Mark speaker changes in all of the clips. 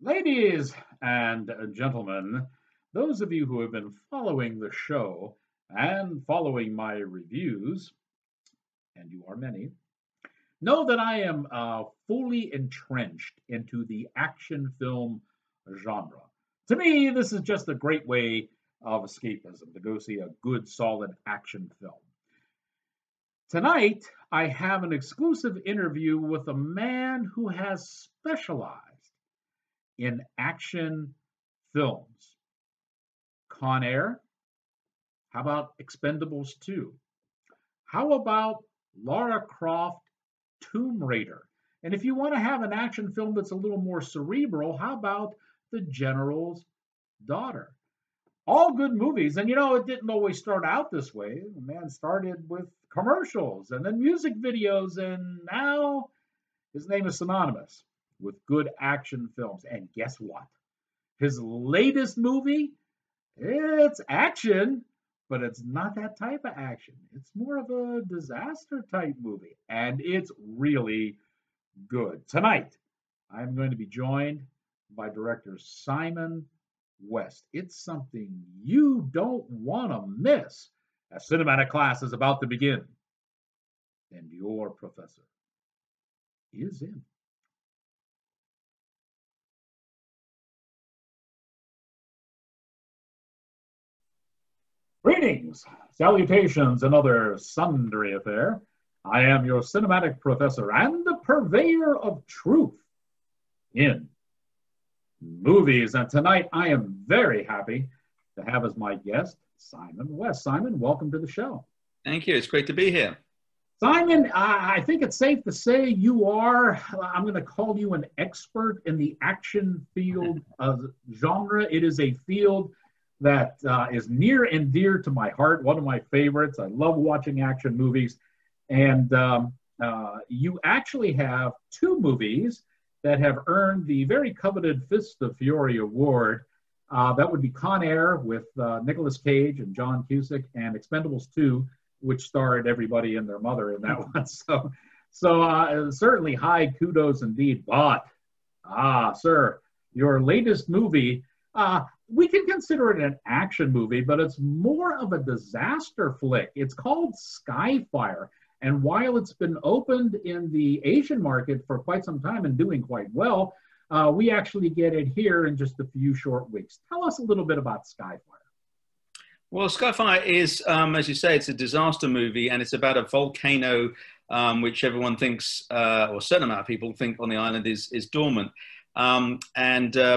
Speaker 1: Ladies and gentlemen, those of you who have been following the show and following my reviews, and you are many, know that I am fully entrenched into the action film genre. To me, this is just a great way of escapism to go see a good, solid action film. Tonight, I have an exclusive interview with a man who has specialized in action films. Con Air? How about Expendables 2? How about Lara Croft Tomb Raider? And if you want to have an action film that's a little more cerebral, how about The General's Daughter? All good movies. And it didn't always start out this way. The man started with commercials and then music videos, and now his name is synonymous with good action films. And guess what? His latest movie, it's action, but it's not that type of action. It's more of a disaster type movie, and it's really good. Tonight, I'm going to be joined by director Simon West. It's something you don't want to miss. A cinematic class is about to begin, and your professor is in. Greetings, salutations, and other sundry affair. I am your cinematic professor and the purveyor of truth in movies. And tonight I am very happy to have as my guest Simon West. Simon, welcome to the show.
Speaker 2: Thank you. It's great to be here.
Speaker 1: Simon, I think it's safe to say you are, I'm going to call you an expert in the action field of genre. It is a field that is near and dear to my heart, one of my favorites. I love watching action movies. And you actually have two movies that have earned the very coveted Fist of Fury Award. That would be Con Air with Nicolas Cage and John Cusack, and Expendables 2, which starred everybody and their mother in that one. So certainly high kudos indeed. But, sir, your latest movie, we can consider it an action movie, but it's more of a disaster flick. It's called SKYFIRE. And while it's been opened in the Asian market for quite some time and doing quite well, we actually get it here in just a few short weeks. Tell us a little bit about SKYFIRE.
Speaker 2: Well, SKYFIRE is, as you say, it's a disaster movie, and it's about a volcano which everyone thinks, or a certain amount of people think on the island is dormant. But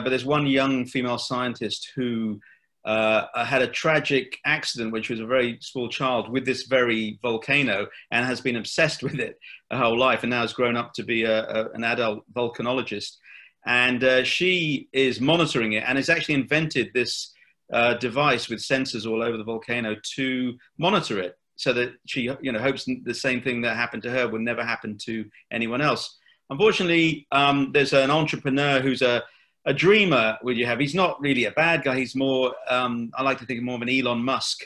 Speaker 2: there's one young female scientist who had a tragic accident, which was a very small child, with this very volcano, and has been obsessed with it her whole life, and now has grown up to be an adult volcanologist. And she is monitoring it, and has actually invented this device with sensors all over the volcano to monitor it, so that she, hopes the same thing that happened to her will never happen to anyone else. Unfortunately, there's an entrepreneur who's a dreamer. He's not really a bad guy. He's more, I like to think more of an Elon Musk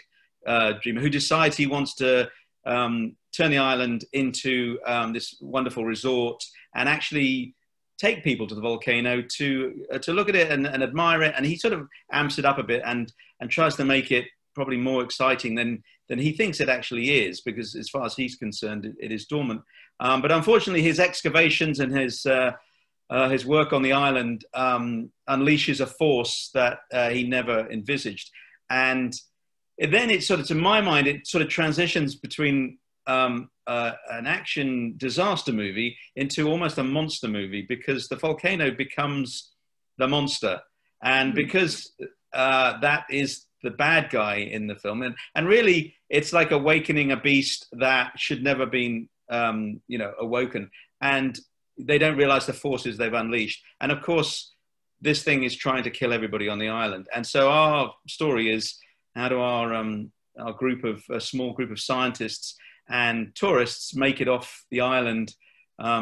Speaker 2: dreamer, who decides he wants to turn the island into this wonderful resort and actually take people to the volcano to look at it and admire it. And he sort of amps it up a bit and tries to make it probably more exciting than he thinks it actually is, because as far as he's concerned, it is dormant. But unfortunately, his excavations and his work on the island unleashes a force that he never envisaged. And then it sort of, to my mind, it sort of transitions between an action disaster movie into almost a monster movie, because the volcano becomes the monster. And because that is the bad guy in the film. And really, it's like awakening a beast that should never been, awoken. And they don't realize the forces they've unleashed. And of course, this thing is trying to kill everybody on the island. And so our story is, how do our a small group of scientists and tourists make it off the island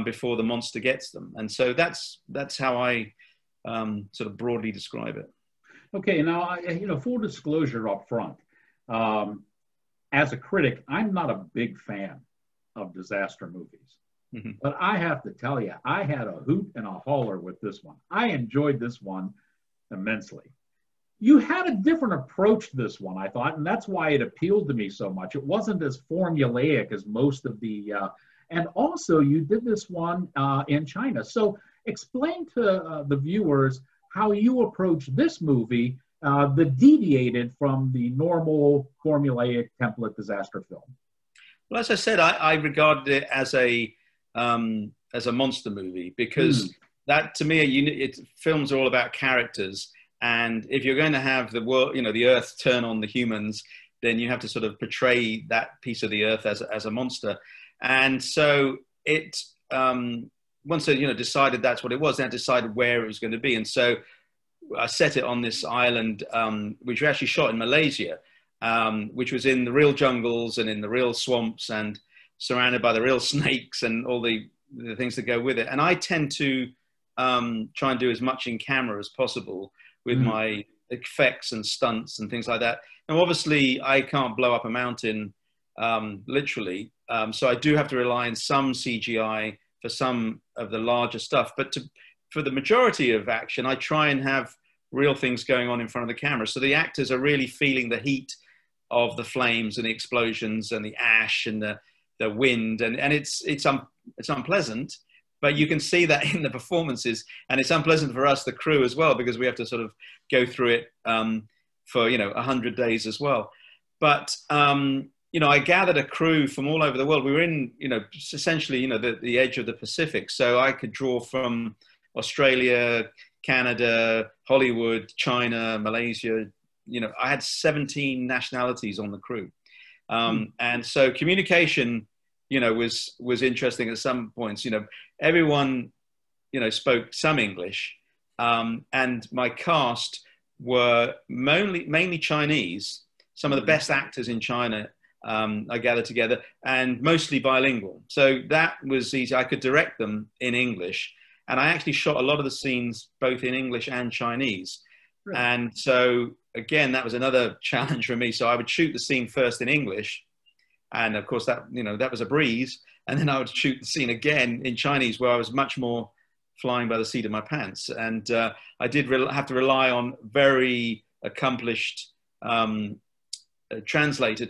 Speaker 2: before the monster gets them? And so that's how I sort of broadly describe it.
Speaker 1: Okay, now, full disclosure up front. As a critic, I'm not a big fan of disaster movies.
Speaker 2: Mhm.
Speaker 1: But I have to tell you, I had a hoot and a holler with this one. I enjoyed this one immensely. You had a different approach to this one, I thought, and that's why it appealed to me so much. It wasn't as formulaic as most of and also you did this one in China. So explain to the viewers how you approach this movie that deviated from the normal formulaic template disaster film.
Speaker 2: Well, as I said, I regarded it as a monster movie
Speaker 1: Mm,
Speaker 2: because that to me, films are all about characters, and if you're going to have the world, the Earth turn on the humans, then you have to sort of portray that piece of the Earth as a monster, and so it. Once they decided that's what it was, they had decided where it was going to be, and so I set it on this island, which we actually shot in Malaysia, which was in the real jungles and in the real swamps and surrounded by the real snakes and all the things that go with it. And I tend to try and do as much in camera as possible with
Speaker 1: mm,
Speaker 2: my effects and stunts and things like that. Now, obviously, I can't blow up a mountain literally, so I do have to rely on some CGI for some of the larger stuff. But for the majority of action, I try and have real things going on in front of the camera. So the actors are really feeling the heat of the flames and the explosions and the ash and the wind. And it's unpleasant, but you can see that in the performances. And it's unpleasant for us, the crew, as well, because we have to sort of go through it for, 100 days as well. But, I gathered a crew from all over the world. We were in, essentially, the edge of the Pacific. So I could draw from Australia, Canada, Hollywood, China, Malaysia. I had 17 nationalities on the crew.
Speaker 1: mm,
Speaker 2: And so communication, was interesting at some points. Everyone, spoke some English. And my cast were mainly Chinese, some of the
Speaker 1: mm.
Speaker 2: best actors in China. I gathered together, and mostly bilingual. So that was easy. I could direct them in English. And I actually shot a lot of the scenes both in English and Chinese.
Speaker 1: Really?
Speaker 2: And so, again, that was another challenge for me. So I would shoot the scene first in English. And of course, that was a breeze. And then I would shoot the scene again in Chinese, where I was much more flying by the seat of my pants. And I did have to rely on very accomplished translator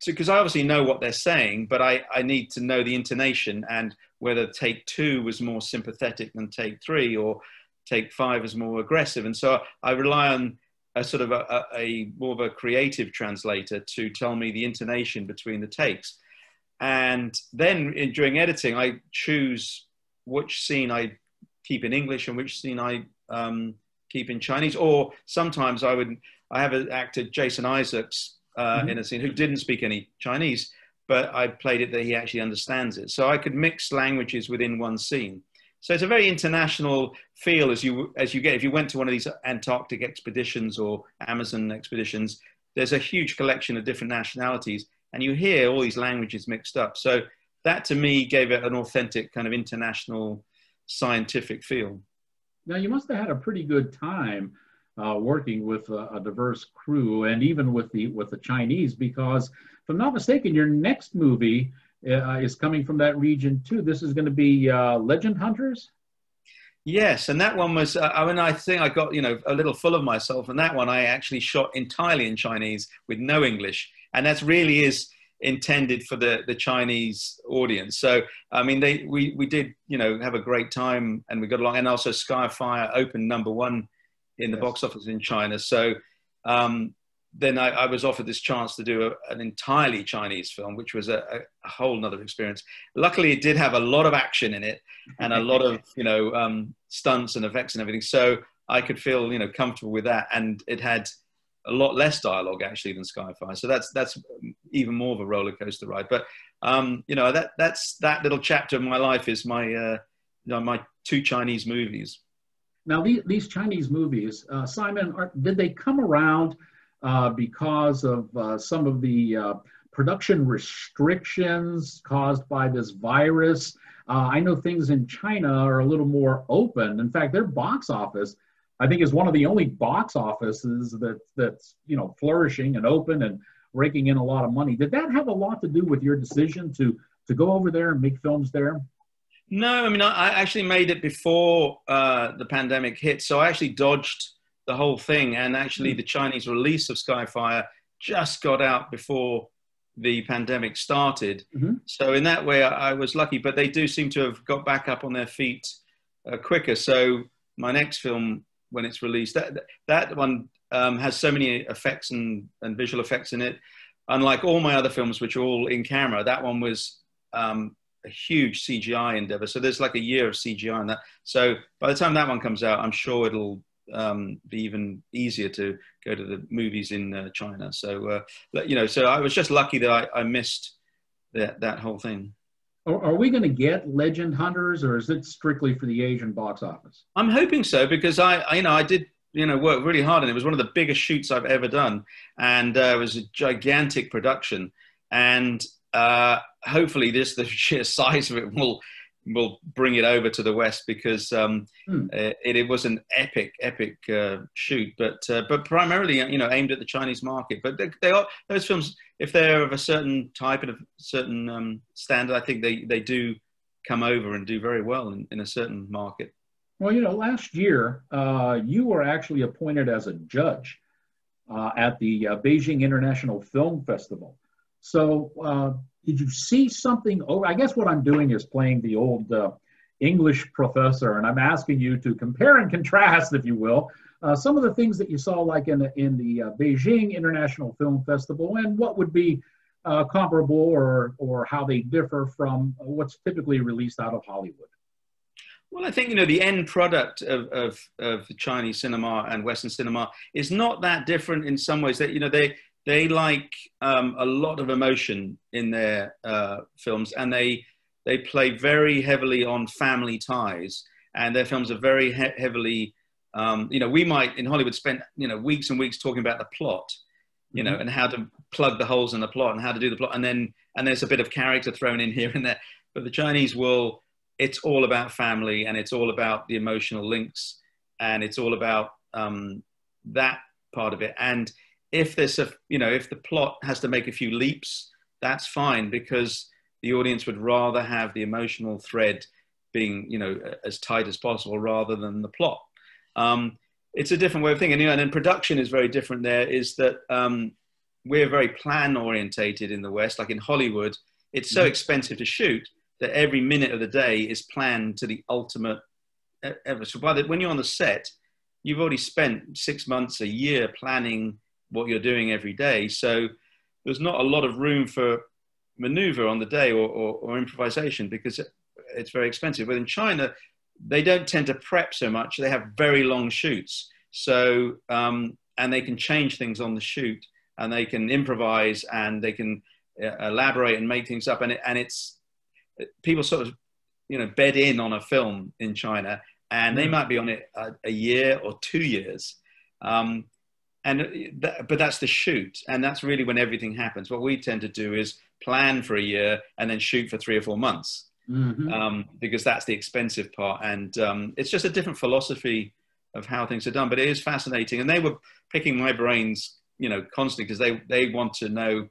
Speaker 2: because I obviously know what they're saying, but I need to know the intonation and whether take 2 was more sympathetic than take 3 or take 5 was more aggressive. And so I rely on a sort of a more of a creative translator to tell me the intonation between the takes. And then during editing, I choose which scene I keep in English and which scene I keep in Chinese. Or sometimes I have an actor, Jason Isaacs, in a scene who didn't speak any Chinese, but I played it that he actually understands it. So I could mix languages within one scene. So it's a very international feel as you get. If you went to one of these Antarctic expeditions or Amazon expeditions, there's a huge collection of different nationalities, and you hear all these languages mixed up. So that to me gave it an authentic kind of international scientific feel.
Speaker 1: Now you must have had a pretty good time working with a diverse crew, and even with the Chinese, because if I'm not mistaken, your next movie is coming from that region too. This is going to be Legend Hunters.
Speaker 2: Yes, and that one was. I think I got a little full of myself, and that one I actually shot entirely in Chinese with no English, and that really is intended for the Chinese audience. So I mean, we did have a great time, and we got along, and also SKYFIRE opened #1 in the
Speaker 1: Yes.
Speaker 2: box office in China. So then I was offered this chance to do an entirely Chinese film, which was a whole nother experience. Luckily, it did have a lot of action in it and a lot of stunts and effects and everything, so I could feel comfortable with that. And it had a lot less dialogue actually than SKYFIRE, so that's even more of a roller coaster ride. But that's that little chapter of my life is my my 2 Chinese movies.
Speaker 1: Now these Chinese movies, Simon, did they come around because of some of the production restrictions caused by this virus? I know things in China are a little more open. In fact, their box office, I think, is one of the only box offices that's flourishing and open and raking in a lot of money. Did that have a lot to do with your decision to go over there and make films there?
Speaker 2: No, I mean, I actually made it before the pandemic hit, so I actually dodged the whole thing. And actually, the Chinese release of SKYFIRE just got out before the pandemic started.
Speaker 1: Mm-hmm.
Speaker 2: So in that way, I was lucky. But they do seem to have got back up on their feet quicker. So my next film, when it's released, that one has so many effects and visual effects in it. Unlike all my other films, which are all in camera, that one was a huge CGI endeavor. So there's like a year of CGI in that. So by the time that one comes out, I'm sure it'll be even easier to go to the movies in China. So, you know, so I was just lucky that I missed that whole thing.
Speaker 1: Are we going to get Legend Hunters, or is it strictly for the Asian box office?
Speaker 2: I'm hoping so, because I did, work really hard, and it was one of the biggest shoots I've ever done. And it was a gigantic production. And hopefully the sheer size of it will bring it over to the West, because it was an epic shoot, but primarily aimed at the Chinese market. But they are, those films, if they're of a certain type and a certain standard, I think they do come over and do very well in a certain market.
Speaker 1: Well, last year you were actually appointed as a judge at the Beijing International Film Festival. So did you see something? Oh, I guess what I'm doing is playing the old English professor, and I'm asking you to compare and contrast, if you will, some of the things that you saw, like in the Beijing International Film Festival, and what would be comparable or how they differ from what's typically released out of Hollywood.
Speaker 2: Well, I think, the end product of Chinese cinema and Western cinema is not that different in some ways. That, they like a lot of emotion in their films, and they play very heavily on family ties, and their films are very heavily, we might in Hollywood spend, weeks and weeks talking about the plot, and how to plug the holes in the plot and how to do the plot. And there's a bit of character thrown in here and there, but the Chinese it's all about family, and it's all about the emotional links, and it's all about that part of it. And if there's if the plot has to make a few leaps, that's fine, because the audience would rather have the emotional thread being, as tight as possible, rather than the plot. It's a different way of thinking. And then production is very different there, is that we're very plan orientated in the West. Like in Hollywood, it's so expensive to shoot that every minute of the day is planned to the ultimate ever. So when you're on the set, you've already spent 6 months, a year planning what you're doing every day. So there's not a lot of room for maneuver on the day or improvisation, because it's very expensive. But in China, they don't tend to prep so much. They have very long shoots. So, and they can change things on the shoot, and they can improvise, and they can elaborate and make things up. And it's, people sort of, bed in on a film in China, and they might be on it a year or 2 years. But that's the shoot, and that's really when everything happens. What we tend to do is plan for a year and then shoot for 3 or 4 months, because that's the expensive part. And it's just a different philosophy of how things are done. But it is fascinating, and they were picking my brains, constantly, because they want to know,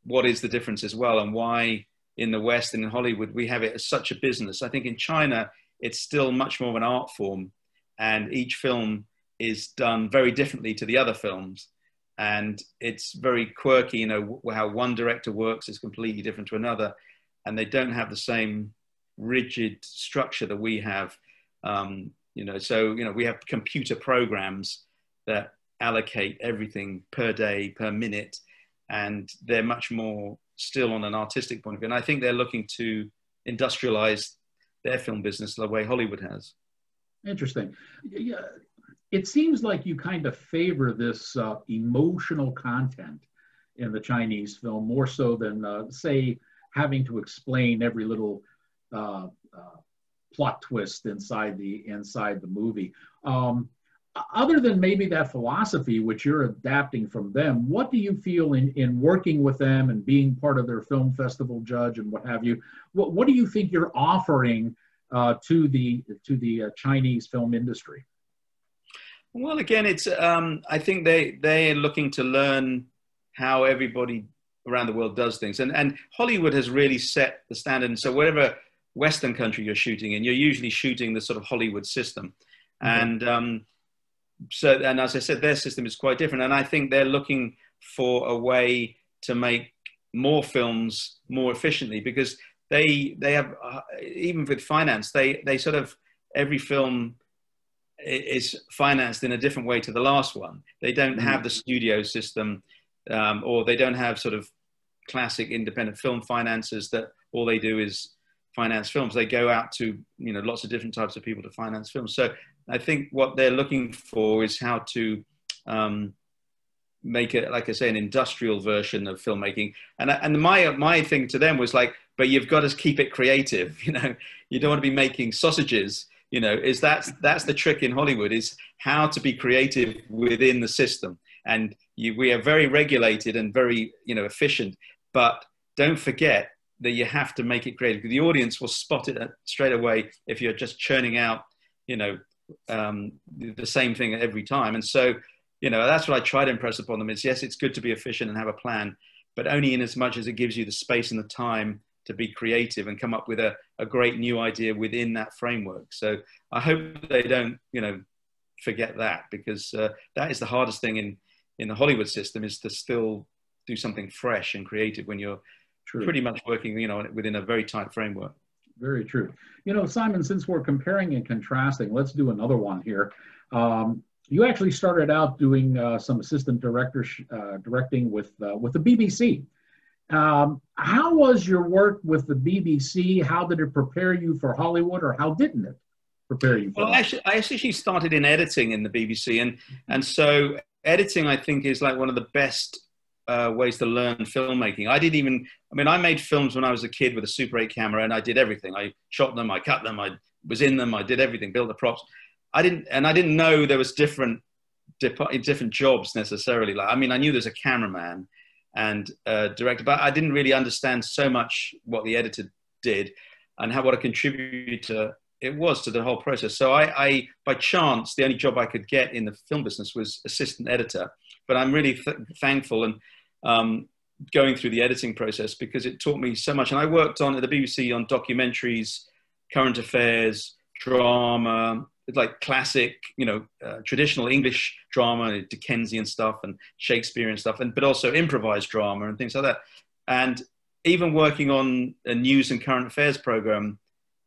Speaker 2: what is the difference as well, and why in the West and in Hollywood we have it as such a business. I think in China it's still much more of an art form, and each film is done very differently to the other films, and it's very quirky. How one director works is completely different to another, and they don't have the same rigid structure that we have. So we have computer programs that allocate everything per day, per minute, and they're much more still on an artistic point of view. And I think they're looking to industrialize their film business the way Hollywood has.
Speaker 1: Interesting. Yeah. It seems like you kind of favor this emotional content in the Chinese film more so than, say, having to explain every little plot twist inside the movie. Other than maybe that philosophy, which you're adapting from them, what do you feel in working with them and being part of their film festival judge and what have you? What do you think you're offering to the Chinese film industry?
Speaker 2: Well, again, it's I think they're looking to learn how everybody around the world does things, and Hollywood has really set the standard. And so whatever Western country you're shooting in, you're usually shooting the sort of Hollywood system. And and as I said, their system is quite different. And I think they're looking for a way to make more films more efficiently, because they have, even with finance, they sort of, every film is financed in a different way to the last one. They don't have the studio system, or they don't have sort of classic independent film financiers that all they do is finance films. They go out to, you know, lots of different types of people to finance films. So I think what they're looking for is how to make it, like I say, an industrial version of filmmaking. And my thing to them was like, but you've got to keep it creative. You know, you don't want to be making sausages. You know, that's the trick in Hollywood, is how to be creative within the system. And we are very regulated and very, you know, efficient, but don't forget that you have to make it creative. The audience will spot it straight away if you're just churning out, you know, the same thing every time. And so, you know, that's what I try to impress upon them is, yes, it's good to be efficient and have a plan, but only in as much as it gives you the space and the time to be creative and come up with a great new idea within that framework. So I hope they don't, you know, forget that, because that is the hardest thing in the Hollywood system, is to still do something fresh and creative when you're pretty much working, you know, within a very tight framework.
Speaker 1: Very true. You know, Simon, since we're comparing and contrasting, let's do another one here. You actually started out doing some assistant directing with the BBC. How was your work with the BBC? How did it prepare you for Hollywood, or how didn't it prepare you for Hollywood?
Speaker 2: I actually started in editing in the BBC, and so editing, I think, is like one of the best ways to learn filmmaking. I made films when I was a kid with a Super 8 camera, and I did everything. I shot them, I cut them, I was in them, I did everything, built the props. I didn't know there was different jobs necessarily. Like, I mean, I knew there's a cameraman and director, but I didn't really understand so much what the editor did and what a contributor it was to the whole process. So I by chance, the only job I could get in the film business was assistant editor. But I'm really thankful and going through the editing process, because it taught me so much. And I worked at the BBC on documentaries, current affairs, drama, like classic, you know, traditional English drama, Dickensian stuff and Shakespearean stuff, but also improvised drama and things like that. And even working on a news and current affairs program,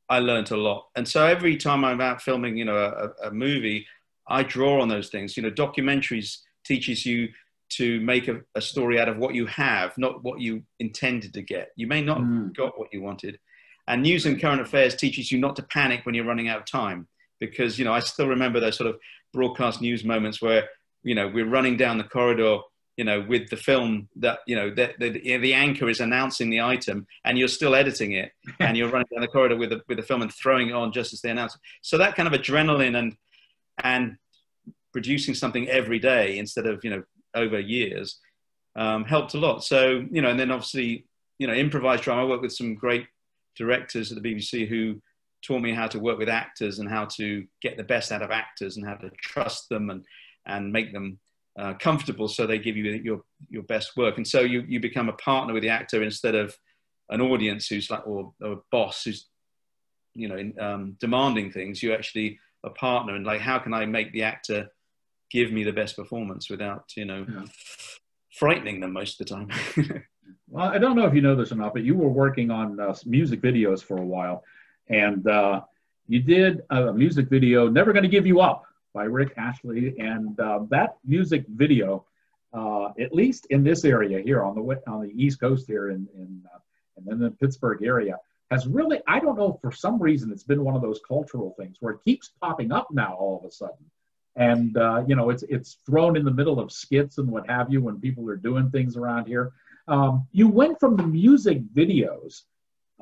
Speaker 2: I learned a lot. And so every time I'm out filming, you know, a movie, I draw on those things. You know, documentaries teaches you to make a story out of what you have, not what you intended to get. You may not have got what you wanted. And news and current affairs teaches you not to panic when you're running out of time. Because, you know, I still remember those sort of broadcast news moments where, you know, we're running down the corridor, you know, with the film that, you know, the anchor is announcing the item and you're still editing it, and you're running down the corridor with the film and throwing it on just as they announce it. So that kind of adrenaline and producing something every day instead of, you know, over years helped a lot. So, you know, and then obviously, you know, improvised drama. I worked with some great directors at the BBC who taught me how to work with actors and how to get the best out of actors and how to trust them and make them comfortable so they give you your best work. And so you become a partner with the actor instead of an audience who's like, or a boss who's, you know, demanding things. You actually a partner, and like, how can I make the actor give me the best performance without, you know, frightening them most of the time.
Speaker 1: Well, I don't know if you know this or not, but you were working on music videos for a while. And you did a music video, Never Gonna Give You Up, by Rick Astley. And that music video, at least in this area here on the East Coast here and then the Pittsburgh area, has really, I don't know, for some reason, it's been one of those cultural things where it keeps popping up now all of a sudden. And, you know, it's thrown in the middle of skits and what have you when people are doing things around here. You went from the music videos,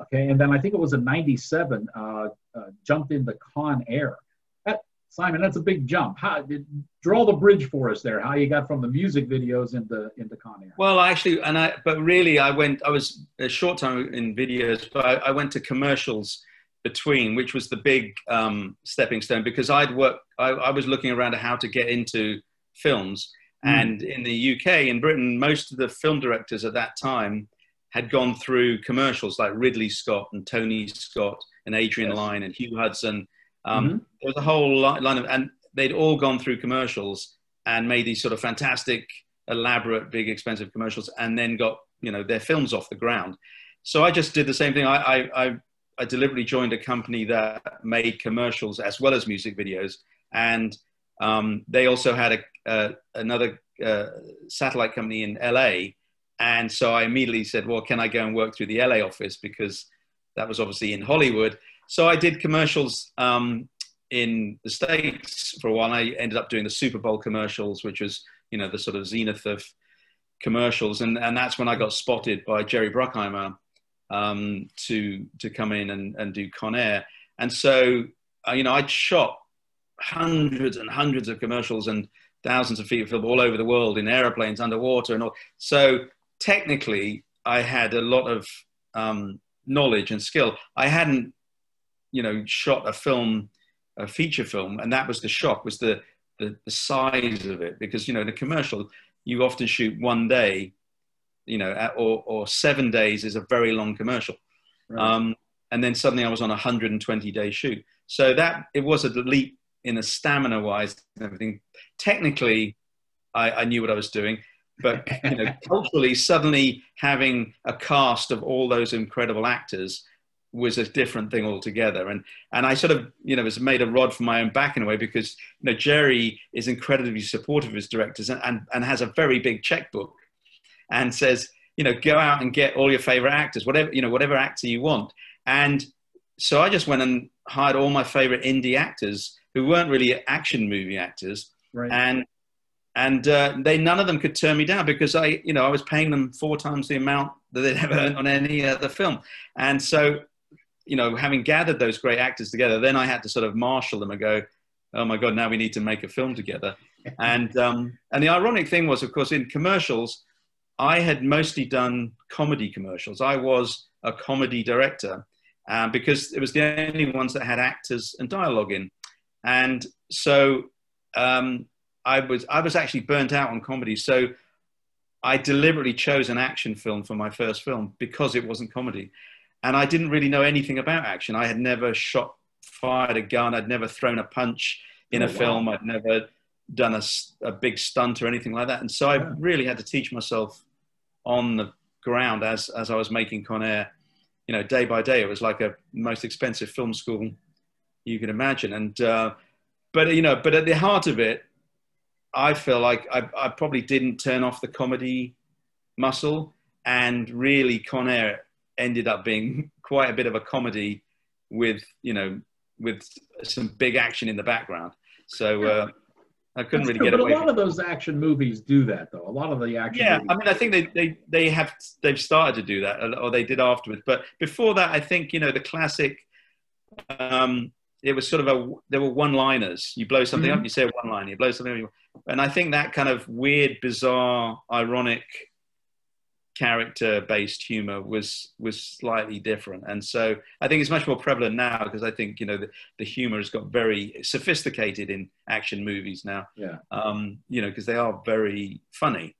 Speaker 1: okay, and then I think it was in '97, jumped into Con Air. Simon, that's a big jump. Draw the bridge for us there, how you got from the music videos into Con Air.
Speaker 2: Well, actually, but really I was a short time in videos, but I went to commercials between, which was the big stepping stone, because I was looking around at how to get into films. And in the UK, in Britain, most of the film directors at that time had gone through commercials like Ridley Scott and Tony Scott and Adrian
Speaker 1: Yes.
Speaker 2: Lyne and Hugh Hudson.
Speaker 1: Mm-hmm.
Speaker 2: There was a whole line of, and they'd all gone through commercials and made these sort of fantastic, elaborate, big, expensive commercials, and then got, you know, their films off the ground. So I just did the same thing. I deliberately joined a company that made commercials as well as music videos, and they also had another satellite company in LA. And so I immediately said, well, can I go and work through the LA office? Because that was obviously in Hollywood. So I did commercials in the States for a while. I ended up doing the Super Bowl commercials, which was, you know, the sort of zenith of commercials. And that's when I got spotted by Jerry Bruckheimer to come in and do Con Air. And so, you know, I'd shot hundreds and hundreds of commercials and thousands of feet of film all over the world in airplanes, underwater and all. So technically I had a lot of knowledge and skill. I hadn't, you know, shot a feature film, and that was the shock, was the size of it. Because, you know, in a commercial, you often shoot one day, you know, or 7 days is a very long commercial. Right. And then suddenly I was on a 120-day shoot. So that, it was a leap in the stamina-wise and everything. Technically, I knew what I was doing, but, you know, culturally, suddenly having a cast of all those incredible actors was a different thing altogether. And I sort of, you know, was made a rod for my own back in a way, because, you know, Jerry is incredibly supportive of his directors and has a very big checkbook and says, you know, go out and get all your favorite actors, whatever, you know, whatever actor you want. And so I just went and hired all my favorite indie actors who weren't really action movie actors. Right. And they, none of them could turn me down, because I was paying them 4 times the amount that they'd ever earned on any other film. And so, you know, having gathered those great actors together, then I had to sort of marshal them and go, oh my God, now we need to make a film together. And the ironic thing was, of course, in commercials, I had mostly done comedy commercials. I was a comedy director because it was the only ones that had actors and dialogue in. And so I was actually burnt out on comedy. So I deliberately chose an action film for my first film because it wasn't comedy. And I didn't really know anything about action. I had never fired a gun. I'd never thrown a punch in a film. I'd never done a big stunt or anything like that. And so I really had to teach myself on the ground as I was making Con Air, you know, day by day. It was like a most expensive film school you can imagine. And, but at the heart of it, I feel like I probably didn't turn off the comedy muscle, and really Con Air ended up being quite a bit of a comedy with some big action in the background. So I couldn't really get away.
Speaker 1: But a lot of those action movies do that, though. A lot of the action.
Speaker 2: Yeah, I mean, I think they've started to do that, or they did afterwards. But before that, I think, you know, the classic. It was sort of there were one-liners. You blow something up, you say a one-liner. You blow something up, and I think that kind of weird, bizarre, ironic, character-based humor was slightly different. And so I think it's much more prevalent now, because I think, you know, the humor has got very sophisticated in action movies now. Yeah. You know, because they are very funny.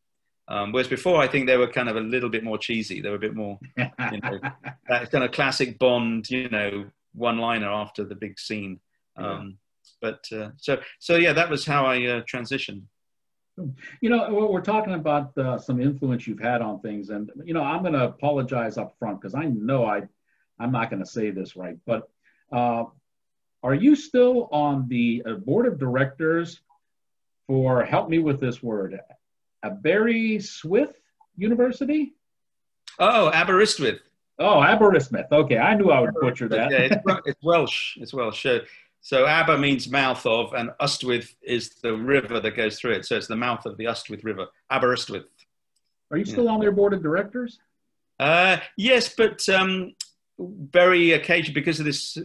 Speaker 2: Whereas before, I think they were kind of a little bit more cheesy. They were a bit more, you know, that kind of classic Bond, you know, one-liner after the big scene. But so yeah, that was how I transitioned.
Speaker 1: You know, we're talking about some influence you've had on things, and, you know, I'm going to apologize up front, because I know I'm not going to say this right, but are you still on the board of directors for, help me with this word, Aberystwyth University?
Speaker 2: Oh, Aberystwyth.
Speaker 1: Oh, Aberystwyth. Okay, I knew I would butcher that.
Speaker 2: Yeah, it's Welsh. It's Welsh. So Aber means mouth of, and Ystwyth is the river that goes through it. So it's the mouth of the Ystwyth River, Aberystwyth.
Speaker 1: Are you still on their board of directors?
Speaker 2: Yes, but very occasionally, because of this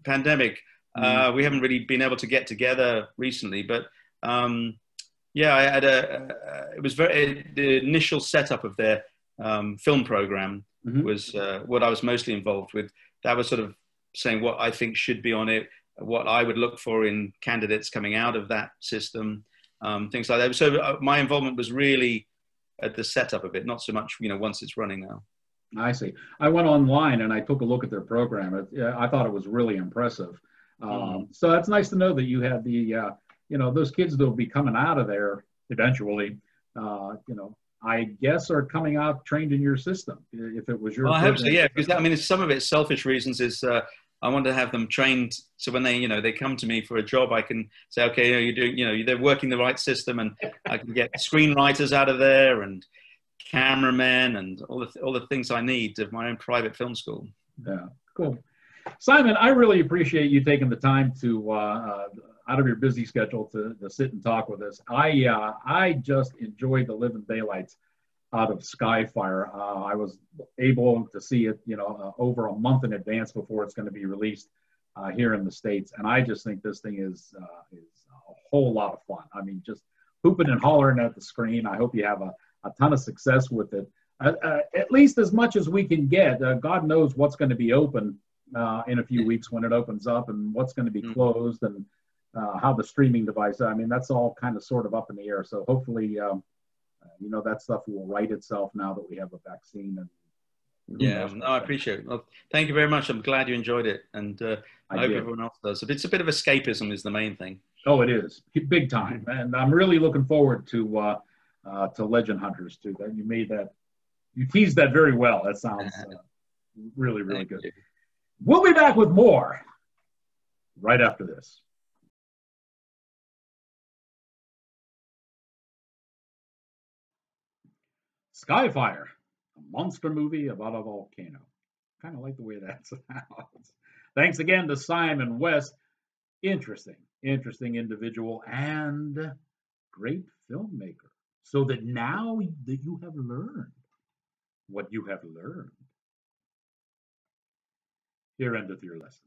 Speaker 2: pandemic, we haven't really been able to get together recently. But yeah, I had it was the initial setup of their film program was what I was mostly involved with. That was sort of saying what I think should be on it, what I would look for in candidates coming out of that system, things like that. So my involvement was really at the setup of it, not so much, you know, once it's running now.
Speaker 1: I see. I went online and I took a look at their program. I thought it was really impressive.
Speaker 2: Mm.
Speaker 1: So that's nice to know that you have those kids that will be coming out of there eventually, I guess are coming out trained in your system. If it was your
Speaker 2: Well, I hope so.
Speaker 1: program.
Speaker 2: Yeah, because I mean, some of it's selfish reasons. Is I want to have them trained so when they come to me for a job, I can say, okay, you're doing, they're working the right system, and I can get screenwriters out of there and cameramen and all the things I need of my own private film school.
Speaker 1: Yeah, cool. Simon, I really appreciate you taking the time to out of your busy schedule to sit and talk with us. I just enjoyed the living daylights out of SKYFIRE. I was able to see it, over a month in advance before it's going to be released here in the States, and I just think this thing is a whole lot of fun. I mean, just hooping and hollering at the screen. I hope you have a ton of success with it. At least as much as we can get. God knows what's going to be open in a few weeks when it opens up, and what's going to be closed, and how the streaming device. I mean, that's all kind of sort of up in the air. So hopefully, that stuff will right itself now that we have a vaccine. And
Speaker 2: yeah, no, I appreciate it. Well, thank you very much. I'm glad you enjoyed it, and I hope everyone else does. It's a bit of escapism is the main thing.
Speaker 1: Oh, it is big time, and I'm really looking forward to Legend Hunters too. That you teased that very well. That sounds really, really good. You. We'll be back with more right after this. SKYFIRE, a monster movie about a volcano. Kind of like the way that sounds. Thanks again to Simon West. Interesting individual and great filmmaker. So that now that you have learned what you have learned, here endeth your lesson.